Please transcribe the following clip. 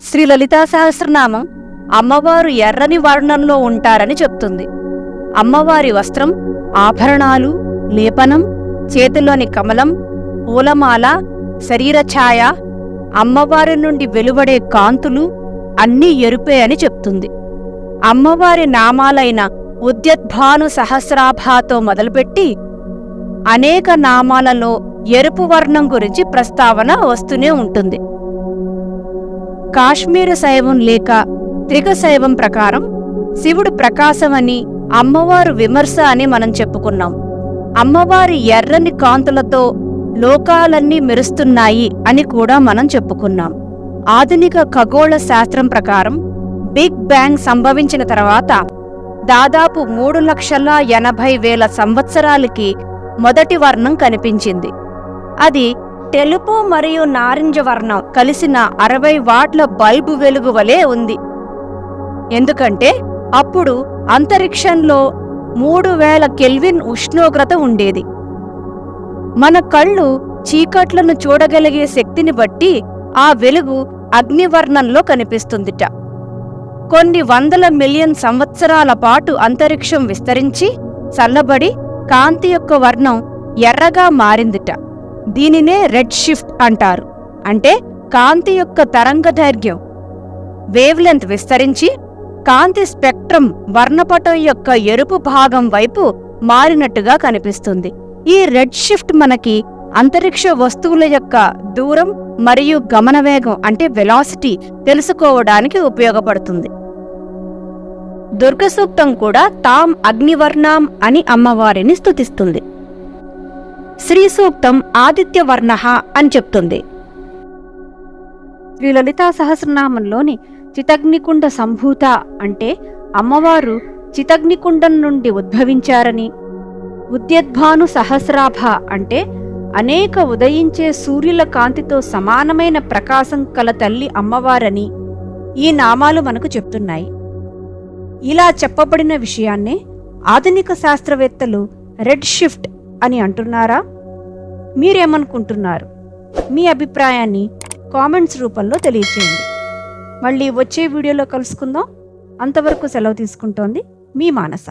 శ్రీ లలితా సహస్రనామం అమ్మవారు ఎర్రని వర్ణంలో ఉంటారని చెప్తుంది. అమ్మవారి వస్త్రం, ఆభరణాలు, లేపనం, చేతిలోని కమలం, పూలమాల, శరీరఛాయ, అమ్మవారి నుండి వెలువడే కాంతులు అన్నీ ఎరుపే అని చెప్తుంది. అమ్మవారి నామాలైన ఉద్యద్భాను సహస్రాభాతో మొదలుపెట్టి అనేక నామాలలో ఎరుపు వర్ణం గురించి ప్రస్తావన వస్తూనే ఉంటుంది. కాశ్మీర శైవం లేక త్రిక శైవం ప్రకారం శివుడు ప్రకాశమని, అమ్మవారు విమర్శ అని మనం చెప్పుకున్నాం. అమ్మవారి ఎర్రని కాంతులతో లోకాలన్నీ మెరుస్తున్నాయి అని కూడా మనం చెప్పుకున్నాం. ఆధునిక ఖగోళ శాస్త్రం ప్రకారం బిగ్ బ్యాంగ్ సంభవించిన తర్వాత దాదాపు 3,80,000 సంవత్సరాలకి మొదటి వర్ణం కనిపించింది. అది తెలుపు మరియు నారింజ వర్ణం కలిసిన 60 వాట్ల బల్బు వెలుగు వలె ఉంది. ఎందుకంటే అప్పుడు అంతరిక్షంలో 3000 కెల్విన్ ఉష్ణోగ్రత ఉండేది. మన కళ్ళు చీకట్లను చూడగలిగే శక్తిని బట్టి ఆ వెలుగు అగ్నివర్ణంలో కనిపిస్తుందిట. కొన్ని వందల మిలియన్ సంవత్సరాల పాటు అంతరిక్షం విస్తరించి చల్లబడి కాంతి యొక్క వర్ణం ఎర్రగా మారిందిట. దీనినే రెడ్ షిఫ్ట్ అంటారు. అంటే కాంతి యొక్క తరంగదైర్ఘ్యం వేవ్లెంత్ విస్తరించి కాంతి స్పెక్ట్రం వర్ణపటం యొక్క ఎరుపు భాగం వైపు మారినట్టుగా కనిపిస్తుంది. ఈ రెడ్ షిఫ్ట్ మనకి అంతరిక్ష వస్తువుల యొక్క దూరం మరియు గమనవేగం అంటే వెలాసిటీ తెలుసుకోవడానికి ఉపయోగపడుతుంది. దుర్గ సూక్తం కూడా తాం అగ్నివర్ణాం అని అమ్మవారిని స్తుతిస్తుంది. శ్రీ సూక్తం ఆదిత్యవర్ణః అని చెప్తుంది. శ్రీ లలితా సహస్రనామంలోని చితగ్నికుండ సంభూత అంటే అమ్మవారు చితగ్నికుండం నుండి ఉద్భవించారని, ఉద్యద్భాను సహస్రాభ అంటే అనేక ఉదయించే సూర్యుల కాంతితో సమానమైన ప్రకాశం కల తల్లి అమ్మవారని ఈ నామాలు మనకు చెప్తున్నాయి. ఇలా చెప్పబడిన విషయాన్నే ఆధునిక శాస్త్రవేత్తలు రెడ్ షిఫ్ట్ అని అంటున్నారా? మీరేమనుకుంటున్నారు? మీ అభిప్రాయాన్ని కామెంట్స్ రూపంలో తెలియచేయండి. మళ్ళీ వచ్చే వీడియోలో కలుసుకుందాం. అంతవరకు సెలవు తీసుకుంటోంది మీ మానస.